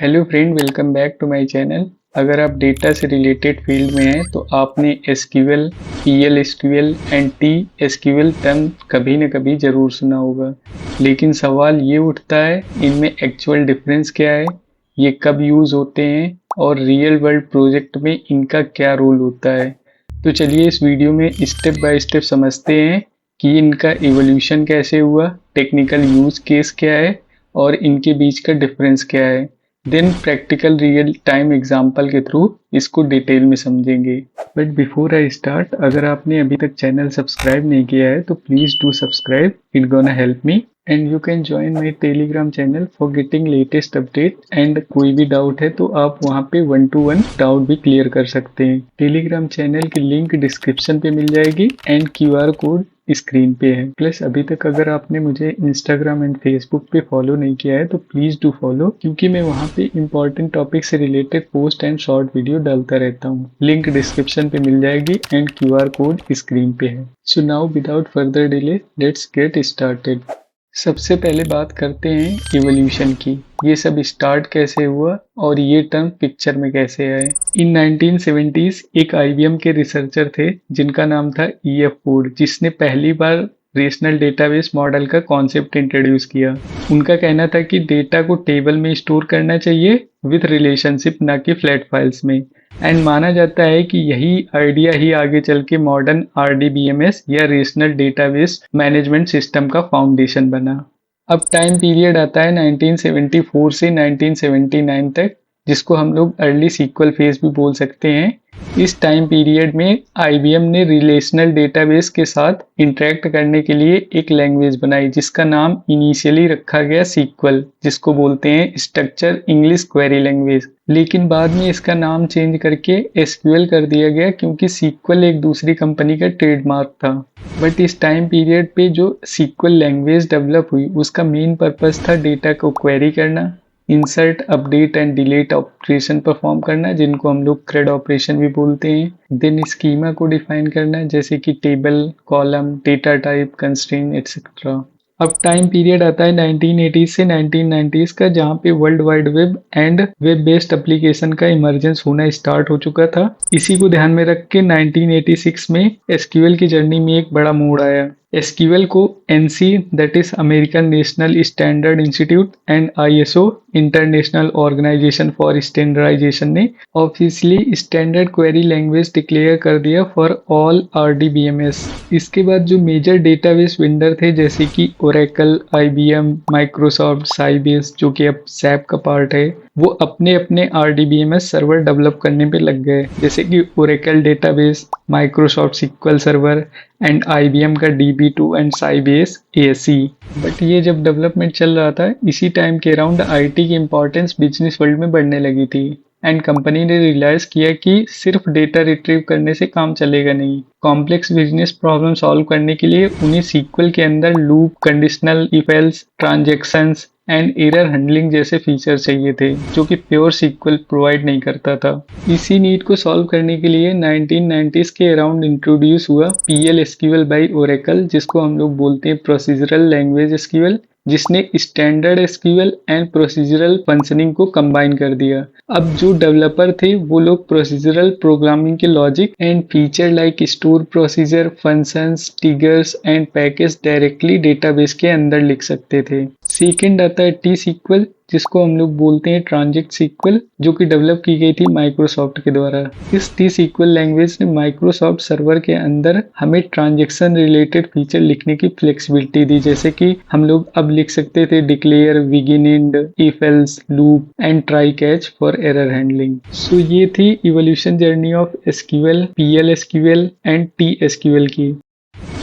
Hello friend, welcome back to my channel. अगर आप data से रिलेटेड फील्ड में हैं तो आपने SQL, PL SQL and T SQL term कभी न कभी ज़रूर सुना होगा। लेकिन सवाल ये उठता है, इनमें एक्चुअल डिफरेंस क्या है, ये कब यूज़ होते हैं और रियल वर्ल्ड प्रोजेक्ट में इनका क्या रोल होता है। तो चलिए इस वीडियो में स्टेप बाय स्टेप समझते हैं कि इनका इवोल्यूशन कैसे हुआ, टेक्निकल यूज़ केस क्या है और इनके बीच का डिफरेंस क्या है। Then practical real time example के थ्रू इसको डिटेल में समझेंगे। बट बिफोर आई स्टार्ट, अगर आपने अभी तक चैनल सब्सक्राइब नहीं किया है तो please do subscribe, it gonna help me and you can join my Telegram channel for getting latest update. And कोई भी डाउट है तो आप वहाँ पे 1-to-1 डाउट भी क्लियर कर सकते हैं। टेलीग्राम चैनल की लिंक डिस्क्रिप्शन पे मिल जाएगी एंड क्यूआर कोड स्क्रीन पे है। प्लस अभी तक अगर आपने मुझे इंस्टाग्राम एंड फेसबुक पे फॉलो नहीं किया है तो प्लीज डू फॉलो, क्योंकि मैं वहाँ पे इंपॉर्टेंट टॉपिक से related post and short video डालता रहता हूँ। लिंक डिस्क्रिप्शन पे मिल जाएगी एंड क्यूआर कोड स्क्रीन पे है। So now without further delay let's get started. सबसे पहले बात करते हैं इवोल्यूशन की। ये सब स्टार्ट कैसे हुआ और ये टर्म पिक्चर में कैसे आए। इन 1970s एक आईबीएम के रिसर्चर थे जिनका नाम था ईएफ वुड, जिसने पहली बार रेशनल डेटाबेस मॉडल का कॉन्सेप्ट इंट्रोड्यूस किया। उनका कहना था कि डेटा को टेबल में स्टोर करना चाहिए विथ रिलेशनशिप, ना कि फ्लैट फाइल्स में। एंड माना जाता है कि यही आइडिया ही आगे चल के मॉडर्न आरडीबीएमएस या रेशनल डेटाबेस मैनेजमेंट सिस्टम का फाउंडेशन बना। अब टाइम पीरियड आता है 1974 से 1979 तक, जिसको हम लोग अर्ली सीक्वल फेज भी बोल सकते हैं। इस टाइम पीरियड में आईबीएम ने रिलेशनल डेटाबेस के साथ इंटरेक्ट करने के लिए एक लैंग्वेज बनाई जिसका नाम इनिशियली रखा गया सीक्वल, जिसको बोलते हैं स्ट्रक्चर इंग्लिश क्वेरी लैंग्वेज। लेकिन बाद में इसका नाम चेंज करके एसक्यूएल कर दिया गया, क्योंकि सीक्वल एक दूसरी कंपनी का ट्रेडमार्क था। बट इस टाइम पीरियड पे जो सीक्वल लैंग्वेज डेवलप हुई उसका मेन पर्पस था डेटा को क्वेरी करना, insert, update and delete operation perform करना, जिनको हम लोग क्रेड ऑपरेशन भी बोलते हैं। देन स्कीमा को डिफाइन करना, जैसे कि table, column, data type, constraint etcetera. अब टाइम पीरियड आता है 1980 से 1990s का, जहाँ पे world wide web and web based application का इमरजेंस होना स्टार्ट हो चुका था। इसी को ध्यान में रख के 1986 में एसक्यूएल की जर्नी में एक बड़ा मोड़ आया। एसक्यूएल को ANSI, that is American National Standard Institute and ISO, International Organization for Standardization ने officially standard query language declare कर दिया फॉर ऑल आरडीबीएमएस। इसके बाद जो मेजर डेटाबेस वेंडर थे, जैसे कि ओरेकल, आईबीएम, माइक्रोसॉफ्ट, साइबेस, जो कि अब सैप का पार्ट है, वो अपने अपने आरडीबीएमएस सर्वर डेवलप करने पे लग गए, जैसे कि Oracle database, Microsoft SQL server and IBM का डीबी2 एंड साइबेस एसी। बट ये जब डेवलपमेंट चल रहा था, इसी टाइम के अराउंड आईटी की इंपॉर्टेंस बिजनेस वर्ल्ड में बढ़ने लगी थी एंड कंपनी ने रियलाइज किया कि सिर्फ डेटा रिट्रीव करने से काम चलेगा नहीं। कॉम्प्लेक्स बिजनेस प्रॉब्लम सॉल्व करने के लिए उन्हें सीक्वल के अंदर loop, conditional if else, transactions and error handling जैसे फीचर चाहिए थे, जो कि प्योर सीक्वल प्रोवाइड नहीं करता था। इसी नीड को सॉल्व करने के लिए 1990s के अराउंड इंट्रोड्यूस हुआ पीएल एसक्यूएल बाय ओरेकल, जिसको हम लोग बोलते हैं प्रोसीजरल लैंग्वेज एसक्यूएल, जिसने standard SQL and procedural functioning को कंबाइन कर दिया। अब जो डेवलपर थे वो लोग प्रोसीजरल प्रोग्रामिंग के logic and feature like store procedure, functions, triggers and package directly database के अंदर लिख सकते थे। सेकंड आता है टी सीक्वल, जिसको हम लोग बोलते हैं ट्रांजिट सीक्वल, जो कि डेवलप की गई थी माइक्रोसॉफ्ट के द्वारा। इस टी सीक्वल लैंग्वेज ने माइक्रोसॉफ्ट सर्वर के अंदर हमें ट्रांजैक्शन रिलेटेड फीचर लिखने की फ्लेक्सिबिलिटी दी, जैसे कि हम लोग अब लिख सकते थे declare, begin end, if else, loop and try catch for error handling. So ये थी evolution journey of SQL, PL SQL and T SQL की।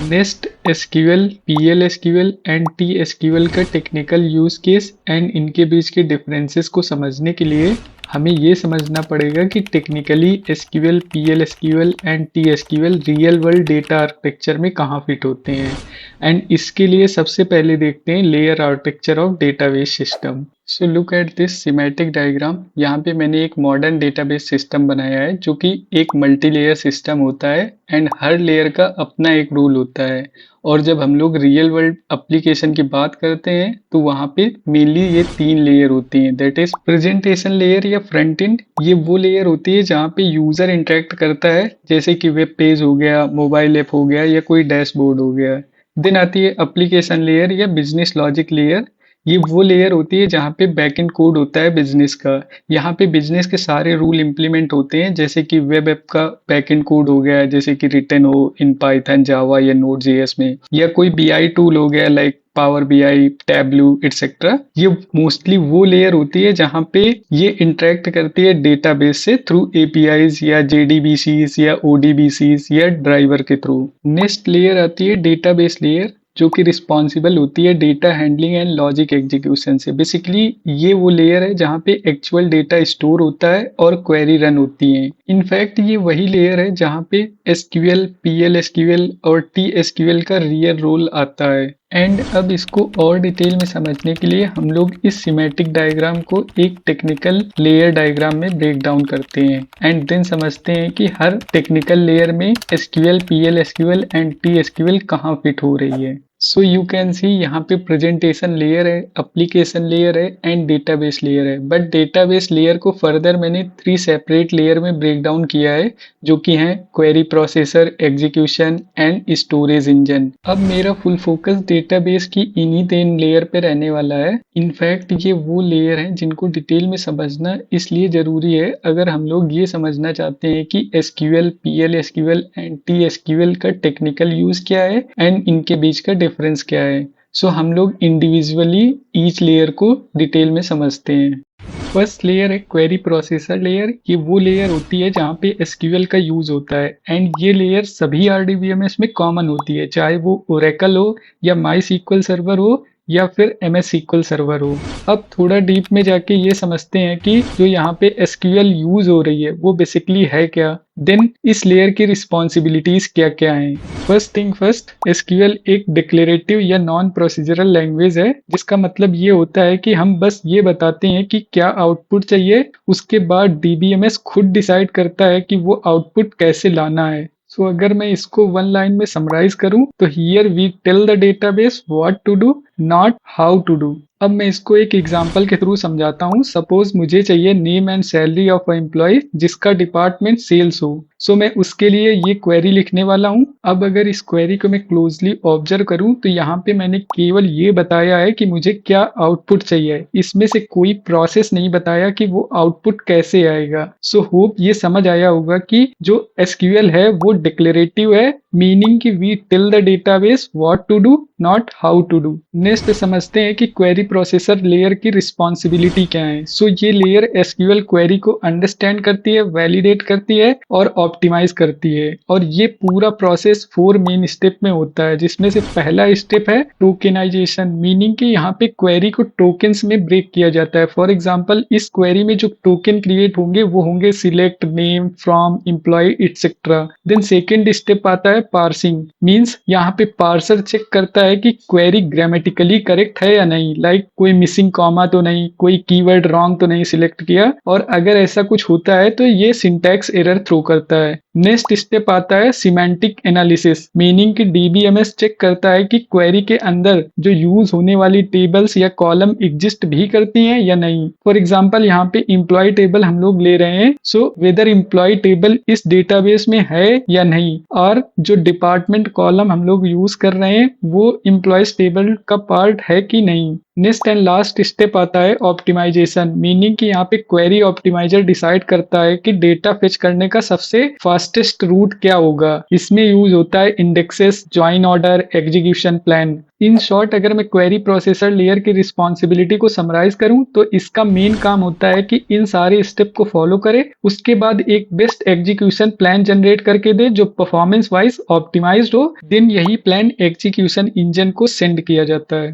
Next, SQL, PL SQL and T SQL का टेक्निकल यूज केस एंड इनके बीच के differences को समझने के लिए हमें ये समझना पड़ेगा कि technically SQL, PL SQL and T SQL real world data architecture में कहाँ फिट होते हैं। एंड इसके लिए सबसे पहले देखते हैं layer architecture of database system. So look at this semantic diagram. यहाँ पे मैंने एक मॉडर्न डेटाबेस सिस्टम बनाया है, जो कि एक मल्टी लेयर सिस्टम होता है एंड हर लेयर का अपना एक रूल होता है और जब हम लोग रियल वर्ल्ड एप्लीकेशन की बात करते हैं तो वहाँ पे मेनली ये 3 लेयर होती हैं, दैट इज प्रेजेंटेशन लेयर या फ्रंट एंड। ये वो लेयर होती है जहाँ पे यूजर इंटरेक्ट करता है, जैसे कि वेब पेज हो गया, मोबाइल ऐप हो गया या कोई डैशबोर्ड हो गया। देन आती है एप्लीकेशन लेयर या बिजनेस लॉजिक लेयर। ये वो लेयर होती है जहाँ पे बैकएंड कोड होता है बिजनेस का। यहाँ पे बिजनेस के सारे रूल इंप्लीमेंट होते हैं, जैसे कि वेब ऐप का बैकएंड कोड हो गया, जैसे कि रिटन हो इन पाइथन, जावा या नोड जेएस में, या कोई बीआई टूल हो गया like power BI, tableau etcetera. ये मोस्टली वो लेयर होती है जहाँ पे ये इंटरेक्ट करती है डेटाबेस से थ्रू एपीआईज या जेडीबीसीज या ओडीबीसीज या ड्राइवर के थ्रू। नेक्स्ट लेयर आती है डेटाबेस लेयर, जो कि रिस्पॉन्सिबल होती है data handling and logic execution से। बेसिकली ये वो लेयर है जहाँ पे एक्चुअल डेटा स्टोर होता है और क्वेरी रन होती है। इनफैक्ट ये वही लेयर है जहाँ पे एसक्यूएल, पीएल एसक्यूएल और टी एसक्यूएल का रियल रोल आता है। एंड अब इसको और डिटेल में समझने के लिए हम लोग इस सिमेटिक डायग्राम को एक टेक्निकल लेयर डायग्राम में ब्रेक डाउन करते हैं एंड देन समझते हैं कि हर टेक्निकल लेयर में SQL, PL SQL and T SQL कहाँ फिट हो रही है। सो यू कैन सी यहाँ पे प्रेजेंटेशन लेयर है, एप्लीकेशन लेयर है एंड डेटाबेस लेयर है। बट डेटाबेस लेयर को फर्दर मैंने 3 सेपरेट लेयर में ब्रेक डाउन किया है, जो कि हैं query processor, execution and storage engine. अब मेरा फुल फोकस डेटाबेस की इन्हीं 3 लेयर पे रहने वाला है। इनफैक्ट ये वो लेयर हैं जिनको डिटेल में समझना इसलिए जरूरी है अगर हम लोग ये समझना चाहते हैं कि SQL, PL SQL and T SQL का टेक्निकल यूज क्या है एंड इनके बीच का डिफरेंस क्या है। सो हम लोग इंडिविजुअली ईच लेयर को डिटेल में समझते हैं। फर्स्ट लेयर है क्वेरी प्रोसेसर लेयर। ये वो लेयर होती है जहाँ पे एसक्यूएल का यूज होता है एंड ये लेयर सभी आरडीबीएमएस में कॉमन होती है, चाहे वो ओरेकल हो या माई सीक्वल सर्वर हो या फिर एमएस सीक्वल सर्वर हो। अब थोड़ा डीप में जाके ये समझते हैं कि जो यहाँ पे एसक्यूएल यूज हो रही है वो बेसिकली है क्या, देन इस लेयर की रिस्पॉन्सिबिलिटीज क्या क्या हैं। फर्स्ट थिंग फर्स्ट, एसक्यूएल एक डिक्लेरेटिव या नॉन प्रोसीजरल लैंग्वेज है, जिसका मतलब ये होता है कि हम बस ये बताते हैं कि क्या आउटपुट चाहिए, उसके बाद डीबीएमएस खुद डिसाइड करता है कि वो आउटपुट कैसे लाना है। सो अगर मैं इसको वन लाइन में समराइज करूं तो here we tell the database what to do, not how to do. अब मैं इसको एक एग्जांपल के थ्रू समझाता हूँ। सपोज मुझे चाहिए name and salary of a employee जिसका डिपार्टमेंट सेल्स हो। सो मैं उसके लिए ये क्वेरी लिखने वाला हूँ। अब अगर इस क्वेरी को मैं क्लोजली ऑब्जर्व करूँ तो यहाँ पे मैंने केवल ये बताया है कि मुझे क्या आउटपुट चाहिए, इसमें से कोई प्रोसेस नहीं बताया कि वो आउटपुट कैसे आएगा। सो होप ये समझ आया होगा कि जो एसक्यूएल है वो डिक्लेरेटिव है, मीनिंग कि we tell the database what to do, not how to do. Next समझते हैं कि क्वेरी प्रोसेसर लेयर की रिस्पॉन्सिबिलिटी क्या है। सो ये लेयर एसक्यूएल क्वेरी को अंडरस्टैंड करती है, वैलिडेट करती है और ऑप्टिमाइज करती है। और ये पूरा प्रोसेस 4 मेन स्टेप में होता है, जिसमें से पहला स्टेप है टोकेनाइजेशन, मीनिंग कि यहाँ पे क्वेरी को टोकन्स में ब्रेक किया जाता है। फॉर एग्जाम्पल इस क्वेरी में जो टोकन क्रिएट होंगे वो होंगे select, name, from, employee etcetera. Then second step आता है पार्सिंग, मीन्स यहाँ पे पार्सर चेक करता है कि क्वेरी ग्रामेटिकली करेक्ट है या नहीं, लाइक कोई मिसिंग कॉमा तो नहीं, कोई कीवर्ड रॉन्ग तो नहीं सिलेक्ट किया, और अगर ऐसा कुछ होता है तो ये सिंटैक्स एरर थ्रो करता है। नेक्स्ट स्टेप आता है सिमेंटिक एनालिसिस, मीनिंग कि डीबीएमएस चेक करता है कि क्वेरी के अंदर जो यूज होने वाली टेबल्स या कॉलम एग्जिस्ट भी करती हैं या नहीं। फॉर एग्जांपल यहाँ पे एम्प्लॉय टेबल हम लोग ले रहे हैं, सो वेदर एम्प्लॉय टेबल इस डेटाबेस में है या नहीं, और जो डिपार्टमेंट कॉलम हम लोग यूज कर रहे हैं वो एम्प्लॉयज टेबल का पार्ट है कि नहीं। नेक्स्ट एंड लास्ट स्टेप आता है ऑप्टिमाइजेशन, मीनिंग कि यहाँ पे क्वेरी ऑप्टिमाइजर डिसाइड करता है कि डेटा फेच करने का सबसे फास्टेस्ट रूट क्या होगा। इसमें यूज होता है indexes, join order, execution plan. In short अगर मैं क्वेरी प्रोसेसर लेयर की रिस्पॉन्सिबिलिटी को समराइज करूं तो इसका मेन काम होता है कि इन सारे स्टेप को फॉलो करे, उसके बाद एक बेस्ट एग्जीक्यूशन प्लान जनरेट करके दे जो परफॉर्मेंस वाइज ऑप्टिमाइज्ड हो। देन यही प्लान एग्जीक्यूशन इंजन को सेंड किया जाता है।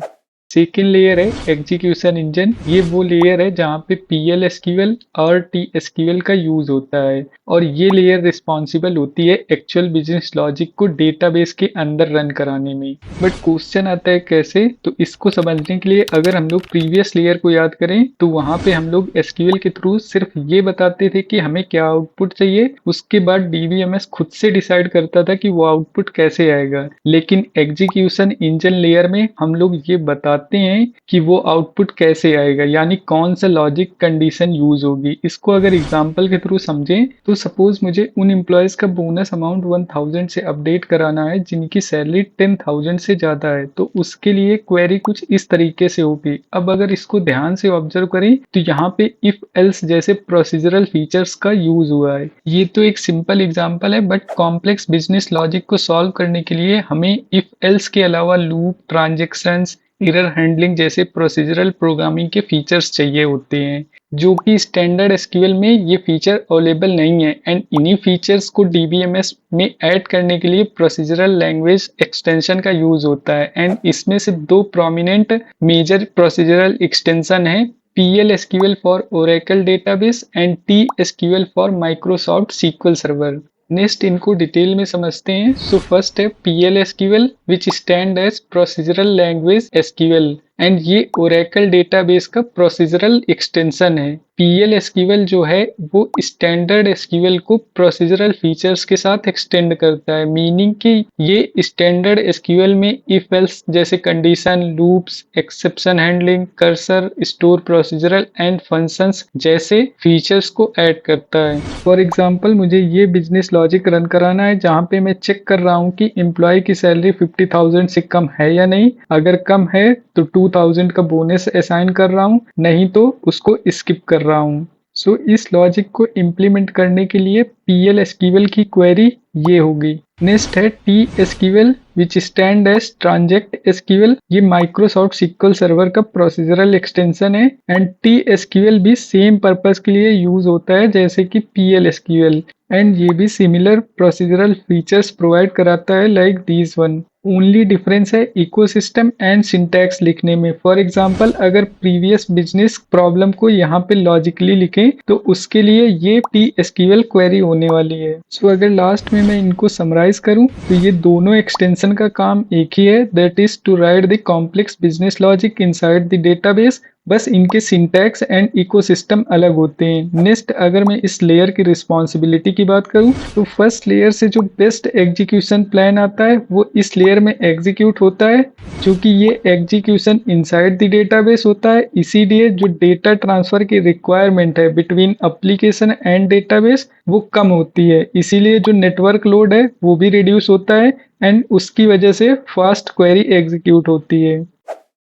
सेकेंड लेयर है एग्जीक्यूशन इंजन। ये वो लेयर है जहाँ पे PL/SQL और TSQL का यूज होता है और ये लेयर रिस्पॉन्सिबल होती है एक्चुअल बिजनेस लॉजिक को डेटाबेस के अंदर रन कराने में। बट क्वेश्चन आता है कैसे, तो इसको समझने के लिए अगर हम लोग प्रीवियस लेयर को याद करें तो वहाँ पे हम लोग SQL के थ्रू सिर्फ ये बताते थे कि हमें क्या आउटपुट चाहिए, उसके बाद DBMS खुद से डिसाइड करता था कि वो आउटपुट कैसे आएगा। लेकिन एग्जीक्यूशन इंजन लेयर में हम लोग ये बताते हैं कि वो आउटपुट कैसे आएगा, यानी कौन सा लॉजिक कंडीशन यूज होगी। इसको अगर एग्जांपल के थ्रू समझें तो सपोज मुझे उन एम्प्लॉयज का बोनस अमाउंट 1000 से अपडेट कराना है जिनकी सैलरी 10,000 से ज्यादा है, तो उसके लिए क्वेरी कुछ इस तरीके से होगी। अब अगर इसको ध्यान से ऑब्जर्व करें तो यहाँ पे इफ एल्स जैसे प्रोसीजरल फीचर्स का यूज हुआ है। ये तो एक सिंपल एग्जांपल है, बट कॉम्प्लेक्स बिजनेस लॉजिक को सॉल्व करने के लिए हमें इफ एल्स के अलावा लूप, ट्रांजेक्शंस, एरर हैंडलिंग जैसे प्रोसीजरल प्रोग्रामिंग के फीचर्स चाहिए होते हैं, जो कि स्टैंडर्ड एसक्यूएल में ये फीचर अवेलेबल नहीं है। एंड इन्हीं फीचर्स को डीबीएमएस में ऐड करने के लिए प्रोसीजरल लैंग्वेज एक्सटेंशन का यूज होता है। एंड इसमें से दो प्रोमिनेंट मेजर प्रोसीजरल एक्सटेंशन है, PL/SQL for Oracle database and TSQL for Microsoft SQL server. Next इनको डिटेल में समझते हैं। सो फर्स्ट है PL/SQL which stand as procedural language SQL and ये ओरेकल डेटाबेस का प्रोसीजरल एक्सटेंशन है। PL/SQL जो है वो स्टैंडर्ड SQL को प्रोसीजरल फीचर्स के साथ एक्सटेंड करता है, मीनिंग कि ये स्टैंडर्ड SQL में इफ एल्स जैसे condition, loops, exception handling, cursor, store procedural and functions जैसे फीचर्स को ऐड करता है। फॉर एग्जांपल मुझे ये बिजनेस लॉजिक रन कराना है जहाँ पे मैं चेक कर रहा हूँ कि एम्प्लॉय की सैलरी 50,000 से कम है या नहीं। अगर कम है तो 2,000 का बोनस असाइन कर रहा हूँ, नहीं तो उसको स्किप कर रहा हूँ। सो इस लॉजिक को इम्प्लीमेंट करने के लिए PL/SQL की क्वेरी ये होगी। नेक्स्ट है TSQL which stand as transact SQL। ये माइक्रोसॉफ्ट सीक्वल सर्वर का प्रोसीजरल एक्सटेंशन है एंड TSQL भी सेम पर्पस के लिए यूज होता है जैसे कि PL/SQL एंड ये भी सिमिलर प्रोसीजरल फीचर्स प्रोवाइड कराता है like this one. Only difference है इकोसिस्टम एंड सिंटैक्स लिखने में। फॉर एग्जांपल अगर प्रीवियस बिजनेस प्रॉब्लम को यहाँ पे लॉजिकली लिखें तो उसके लिए ये TSQL क्वेरी होने वाली है। सो अगर लास्ट में मैं इनको समराइज करूँ तो ये दोनों एक्सटेंशन का काम एक ही है, that is to write the complex business logic inside the database, बस इनके सिंटैक्स एंड इकोसिस्टम अलग होते हैं। नेक्स्ट अगर मैं इस लेयर की रिस्पॉन्सिबिलिटी की बात करूं तो फर्स्ट लेयर से जो बेस्ट एग्जीक्यूशन प्लान आता है वो इस लेयर में एग्जीक्यूट होता है, क्योंकि ये एग्जीक्यूशन इनसाइड द डेटाबेस होता है। इसीलिए जो डेटा ट्रांसफर की रिक्वायरमेंट है बिटवीन एप्लीकेशन एंड डेटाबेस वो कम होती है, इसीलिए जो नेटवर्क लोड है वो भी रिड्यूस होता है एंड उसकी वजह से फास्ट क्वेरी एग्जीक्यूट होती है।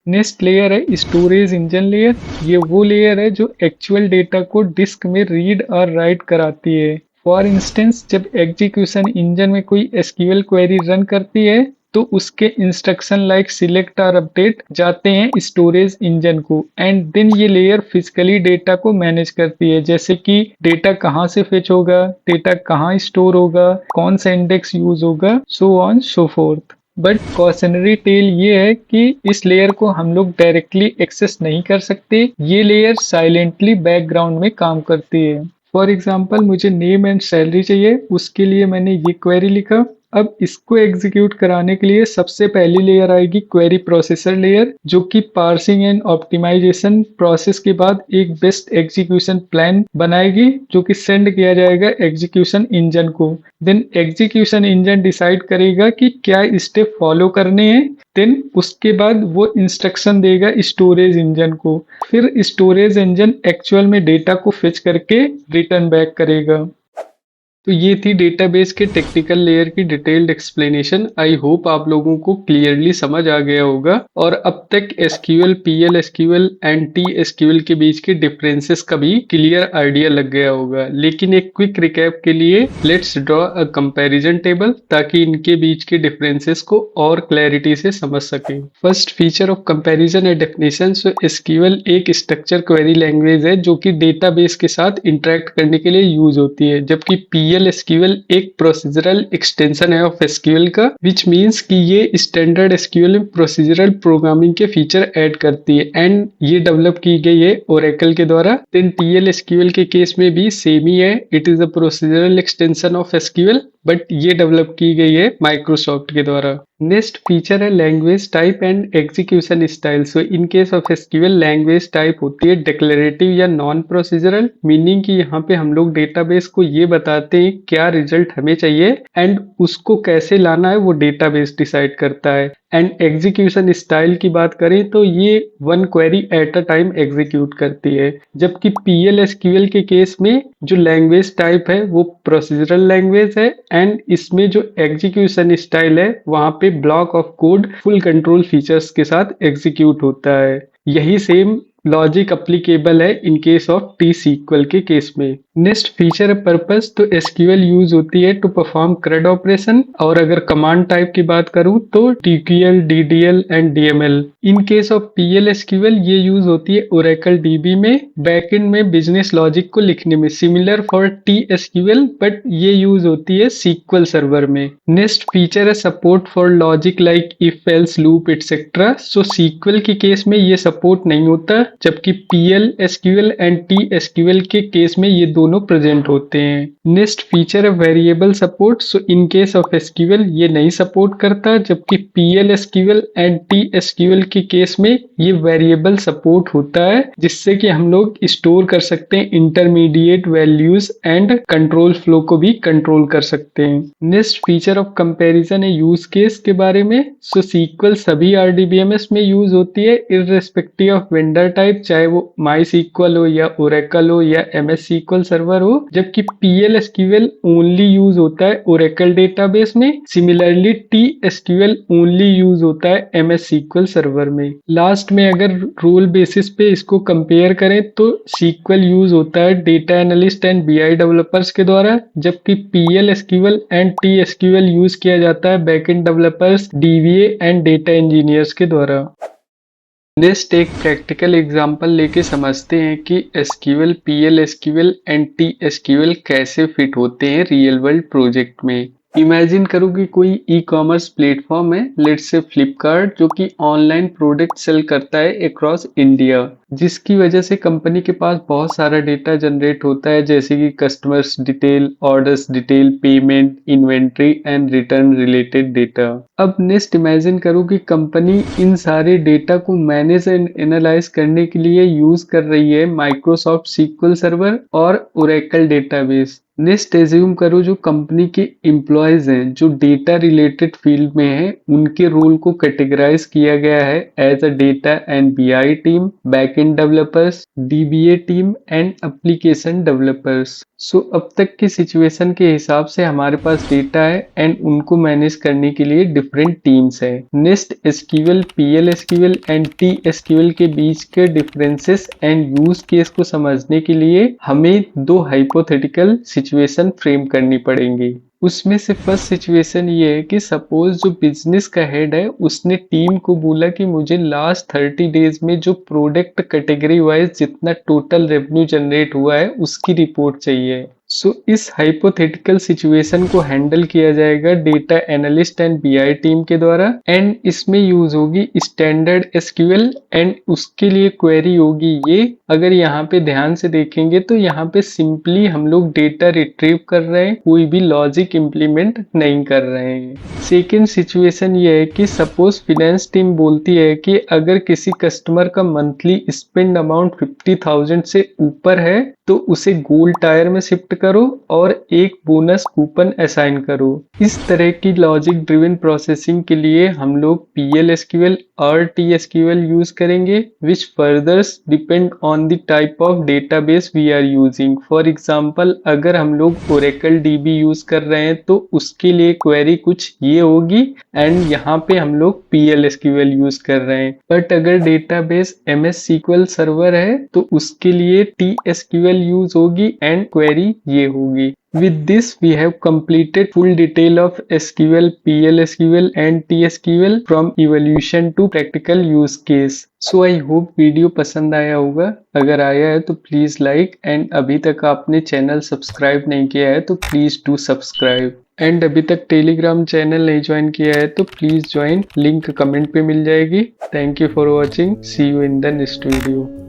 नेक्स्ट लेयर है स्टोरेज इंजन लेयर। ये वो लेयर है जो एक्चुअल डेटा को डिस्क में रीड और राइट कराती है। फॉर इंस्टेंस जब एग्जीक्यूशन इंजन में कोई SQL क्वेरी रन करती है तो उसके इंस्ट्रक्शन लाइक सिलेक्ट और अपडेट जाते हैं स्टोरेज इंजन को एंड देन ये लेयर फिजिकली डेटा को मैनेज करती है, जैसे कि डेटा कहाँ से फेच होगा, डेटा कहाँ स्टोर होगा, कौन सा इंडेक्स यूज होगा, so on so forth. But cautionary tale ये है कि इस लेयर को हम लोग डायरेक्टली एक्सेस नहीं कर सकते, ये लेयर साइलेंटली बैकग्राउंड में काम करती है। फॉर एग्जाम्पल मुझे नेम एंड सैलरी चाहिए, उसके लिए मैंने ये क्वेरी लिखा। अब इसको एग्जीक्यूट कराने के लिए सबसे पहली लेयर आएगी क्वेरी प्रोसेसर लेयर, जो कि पार्सिंग एंड ऑप्टिमाइजेशन प्रोसेस के बाद एक बेस्ट एग्जीक्यूशन प्लान बनाएगी जो कि सेंड किया जाएगा एग्जीक्यूशन इंजन को। देन एग्जीक्यूशन इंजन डिसाइड करेगा कि क्या स्टेप फॉलो करने हैं, देन उसके बाद वो इंस्ट्रक्शन देगा स्टोरेज इंजन को। फिर स्टोरेज इंजन एक्चुअल में डेटा को फेच करके रिटर्न बैक करेगा। तो ये थी डेटाबेस के टेक्निकल लेयर की डिटेल्ड एक्सप्लेनेशन। आई होप आप लोगों को क्लियरली समझ आ गया होगा और अब तक SQL, PL/SQL एंड TSQL के बीच के डिफरेंसेस का भी क्लियर आइडिया लग गया होगा। लेकिन एक क्विक रिकैप के लिए let's draw a comparison table ताकि इनके बीच के डिफरेंसेस को और क्लैरिटी से समझ सकें। फर्स्ट फीचर ऑफ कंपैरिजन है डेफिनेशन। सो SQL एक स्ट्रक्चर क्वेरी लैंग्वेज है जो कि डेटाबेस के साथ इंटरेक्ट करने के लिए यूज होती है, जबकि PL-SQL एक प्रोसीजरल एक्सटेंशन है ऑफ SQL का, विच मीन्स कि ये स्टैंडर्ड SQL में प्रोसीजरल प्रोग्रामिंग के फीचर ऐड करती है एंड ये डेवलप की गई है ओरेकल के द्वारा। देन TL-SQL के केस में भी सेम ही है, it is a procedural extension of SQL, but ये डेवलप की गई है माइक्रोसॉफ्ट के द्वारा। नेक्स्ट फीचर है language type and execution style. So in case of SQL language type होती है डिक्लेरेटिव या नॉन प्रोसीजरल, मीनिंग कि यहाँ पे हम लोग डेटाबेस को ये बताते हैं क्या रिजल्ट हमें चाहिए एंड उसको कैसे लाना है वो डेटाबेस डिसाइड करता है। एंड एग्जीक्यूशन स्टाइल की बात करें तो ये one query at a time execute करती है, जबकि PL-SQL के केस में जो लैंग्वेज टाइप है वो प्रोसीजरल लैंग्वेज है एंड इसमें जो एग्जीक्यूशन स्टाइल है वहां पे block of code full control features के साथ एग्जीक्यूट होता है। यही सेम लॉजिक अप्लीकेबल है इन केस ऑफ T-SQL के केस में। नेक्स्ट फीचर है पर्पस। तो SQL यूज होती है टू परफॉर्म CRUD ऑपरेशन, और अगर कमांड टाइप की बात करूं तो TQL, DDL and DML। In case of PL-SQL ये यूज होती है Oracle DB में बैकएंड में बिजनेस लॉजिक को लिखने में, सिमिलर फॉर T-SQL, बट ये यूज होती है SQL सर्वर में। नेक्स्ट फीचर है support for logic like if else loop etcetera. So SQL के केस में ये सपोर्ट नहीं होता, जबकि PL-SQL एंड T-SQL के केस में ये दोनों प्रेजेंट होते हैं। नेक्स्ट फीचर है variable support. So in case of SQL ये नहीं सपोर्ट करता, जबकि PL-SQL एंड T-SQL के केस में ये वेरिएबल सपोर्ट होता है, जिससे कि हम लोग स्टोर कर सकते हैं intermediate values and control flow को भी कंट्रोल कर सकते हैं। नेक्स्ट फीचर ऑफ कंपैरिजन है यूज केस के बारे में। सो SQL सभी RDBMS में यूज होती है इररिस्पेक्टिव ऑफ वेंडर टाइप, चाहे वो MySQL हो या Oracle हो या MS SQL सर्वर हो, जबकि PL-SQL ओनली यूज होता है Oracle डेटाबेस में। सिमिलरली T-SQL ओनली यूज होता है MS SQL सर्वर में। लास्ट में अगर रोल बेसिस पे इसको कंपेयर करें तो SQL यूज होता है data analyst and BI developers के द्वारा, जबकि PL-SQL एंड T-SQL यूज किया जाता है backend developers, DBA and data engineers के द्वारा। नेक्स्ट एक प्रैक्टिकल एग्जांपल लेके समझते हैं कि SQL, PL-SQL एंड T-SQL कैसे फिट होते हैं रियल वर्ल्ड प्रोजेक्ट में। इमेजिन करो कि कोई ई-कॉमर्स प्लेटफॉर्म है, लेट्स से फ्लिपकार्ट, जो कि ऑनलाइन प्रोडक्ट सेल करता है अक्रॉस इंडिया, जिसकी वजह से कंपनी के पास बहुत सारा डेटा जनरेट होता है, जैसे कि customers detail, orders detail, payment, inventory and return related data. अब नेक्स्ट इमेजिन करो कि कंपनी इन सारे डेटा को मैनेज एंड एनालाइज करने के लिए यूज कर रही है माइक्रोसॉफ्ट SQL सर्वर और ओरेकल डेटाबेस। नेक्स्ट एज्यूम करो जो कंपनी के एम्प्लॉयज हैं जो डेटा रिलेटेड फील्ड में हैं, उनके रोल को कैटेगराइज किया गया है as a data and BI team, backend developers, DBA team and application developers. So अब तक की सिचुएशन के हिसाब से हमारे पास डेटा है एंड उनको मैनेज करने के लिए डिफरेंट टीम्स है। Next SQL, PL-SQL and T-SQL के बीच के डिफरेंसेस एंड यूज केस को समझने के लिए हमें दो हाइपोथेटिकल सिचुएशन फ्रेम करनी पड़ेंगी। उसमें से फर्स्ट सिचुएशन ये है कि सपोज जो बिजनेस का हेड है उसने टीम को बोला कि मुझे लास्ट 30 डेज में जो प्रोडक्ट कैटेगरी वाइज जितना टोटल रेवेन्यू जनरेट हुआ है उसकी रिपोर्ट चाहिए। सो इस हाइपोथेटिकल सिचुएशन को हैंडल किया जाएगा data analyst and BI team के द्वारा, एंड इसमें यूज होगी स्टैंडर्ड SQL एंड उसके लिए क्वेरी होगी ये। अगर यहाँ पे ध्यान से देखेंगे तो यहाँ पे सिंपली हम लोग डेटा रिट्रीव कर रहे हैं, कोई भी लॉजिक इम्प्लीमेंट नहीं कर रहे हैं। सेकेंड सिचुएशन ये है कि सपोज फिनेंस टीम बोलती है कि अगर किसी कस्टमर का मंथली स्पेंड अमाउंट 50,000 से ऊपर है तो उसे गोल्ड टायर में शिफ्ट करो और एक बोनस कूपन असाइन करो। इस तरह की लॉजिक ड्रिवन प्रोसेसिंग के लिए हम लोग PL-SQL और T-SQL यूज करेंगे, which furthers depend on the type of database we are using. For example अगर हम लोग Oracle DB यूज कर रहे हैं तो उसके लिए क्वेरी कुछ ये होगी एंड यहाँ पे हम लोग PL-SQL यूज कर रहे हैं। बट अगर डेटाबेस MS SQL सर्वर है तो उसके लिए T-SQL यूज होगी एंड क्वेरी ये होगी। With this, we have completed full detail of SQL, PL SQL and TSQL from evolution to practical use case. So I hope video पसंद आया होगा। अगर आया है तो प्लीज़ लाइक एंड अभी तक आपने चैनल सब्सक्राइब नहीं किया है तो प्लीज़ डू सब्सक्राइब एंड अभी तक टेलीग्राम चैनल नहीं ज्वाइन किया है तो प्लीज़ ज्वाइन, लिंक कमेंट पे मिल जाएगी। Thank you for watching, see you in the next video.